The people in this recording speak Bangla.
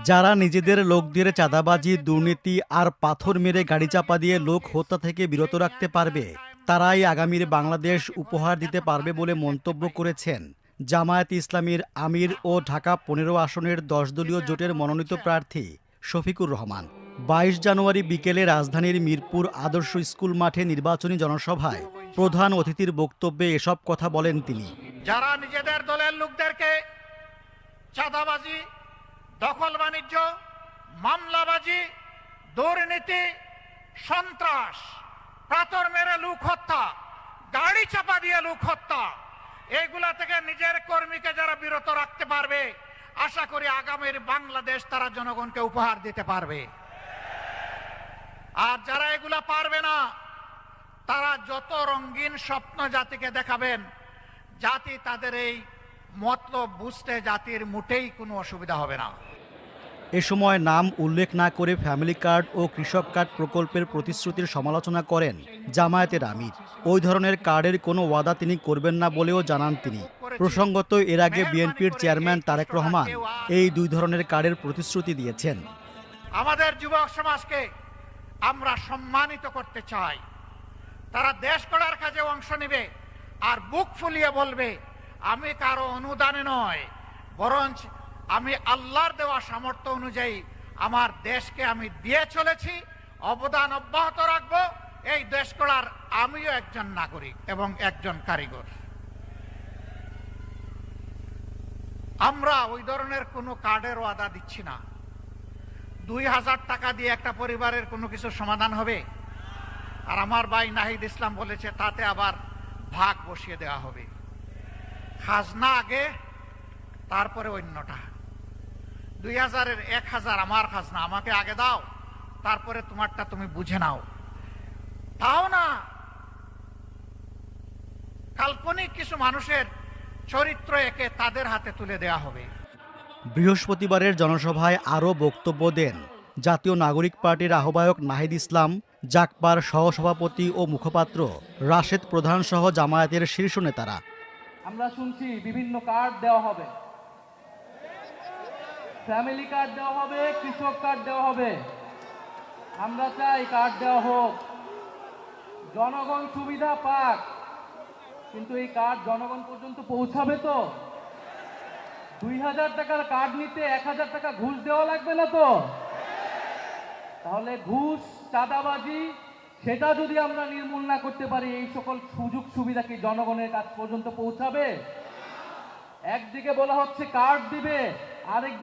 যারা নিজেদের লোকদের চাঁদাবাজি, দুর্নীতি আর পাথর মেরে গাড়ি চাপা দিয়ে লোক হত্যা থেকে বিরত রাখতে পারবে, তারাই আগামীর বাংলাদেশ উপহার দিতে পারবে বলে মন্তব্য করেছেন জামায়াতে ইসলামীর আমির ও ঢাকা ১৫ আসনের ১০ দলীয় জোটের মনোনীত প্রার্থী শফিকুর রহমান। ২২ জানুয়ারি বিকেলে রাজধানীর মিরপুর আদর্শ স্কুল মাঠে নির্বাচনী জনসভায় প্রধান অতিথির বক্তব্যে এসব কথা বলেন তিনি। যারা নিজেদের দলের লোকদেরকে চাঁদাবাজি, দখল বাণিজ্য, মামলাবাজি, দুর্নীতি, সন্ত্রাস, পাথর মেরে লোক হত্যা, গাড়ি চাপা দিয়ে লোক হত্যা, এইগুলা থেকে নিজের কর্মীকে যারা বিরত রাখতে পারবে, আশা করি আগামীর বাংলাদেশ তারা জনগণকে উপহার দিতে পারবে। আর যারা এগুলা পারবে না, তারা যত রঙিন স্বপ্ন জাতিকে দেখাবেন, জাতি তাদের এই মতলব বুঝতে জাতির মোটেই কোনো অসুবিধা হবে না। এ সময় নাম উল্লেখ না করে ফ্যামিলি কার্ড ও কৃষক কার্ড প্রকল্পের প্রতিশ্রুতির সমালোচনা করেন জামায়াতের আমির। ওই ধরনের কার্ডের কোনো ওয়াদা তিনি করবেন না বলেও জানান তিনি। প্রসঙ্গত, এর আগে বিএনপির চেয়ারম্যান তারেক রহমান এই দুই ধরনের কার্ডের প্রতিশ্রুতি দিয়েছেন। আমাদের যুবক সমাজকে আমরা সম্মানিত করতে চাই। তারা দেশ গড়ার কাজে অংশ নেবে আর বুক ফুলিয়ে বলবে, আমি কারো অনুদানে নয়, বরঞ্চ আমি আল্লাহর দেওয়া সামর্থ্য অনুযায়ী আমার দেশকে আমি দিয়ে চলেছি, অবদান অব্যাহত রাখবো। এই দেশ গড়ার আমিও একজন নাগরিক এবং একজন কারিগর। আমরা ওই ধরনের কোনো কার্ডের ওয়াদা দিচ্ছি না। ২,০০০ টাকা দিয়ে একটা পরিবারের কোনো কিছু সমাধান হবে? আর আমার ভাই নাহিদ ইসলাম বলেছে তাতে আবার ভাগ বসিয়ে দেওয়া হবে। খাজনা আগে, তারপরে অন্যটা। ২,০০০-এর ১,০০০ আমার খাজনা, আমাকে আগে দাও, তারপরে তোমারটা তুমি বুঝে নাও। তাও না, কাল্পনিক কিছু মানুষের চরিত্র একে তাদের হাতে তুলে দেয়া হবে। বৃহস্পতিবারের জনসভায় আরও বক্তব্য দেন জাতীয় নাগরিক পার্টির আহ্বায়ক নাহিদ ইসলাম, জাকপার সহসভাপতি ও মুখপাত্র রাশেদ প্রধান সহ জামায়াতের শীর্ষ নেতারা। আমরা শুনছি বিভিন্ন কার্ড দেওয়া হবে, ফ্যামিলি কার্ড দেওয়া হবে, কৃষক কার্ড দেওয়া হবে। আমরা চাই কার্ড দেওয়া হোক, জনগণ সুবিধা পাক, কিন্তু এই কার্ড জনগণ পর্যন্ত পৌঁছাবে তো? ২,০০০ টাকার কার্ড নিতে ১,০০০ টাকা ঘুষ দেওয়া লাগবে না তো? তাহলে ঘুষ, চাঁদাবাজি, সেটা যদি আমরা নির্মূল না করতে পারি, এই সকল সুযোগ সুবিধা কি জনগণের কাছ পর্যন্ত পৌঁছাবে? একদিকে বলা হচ্ছে কার্ড দিবে, আরেক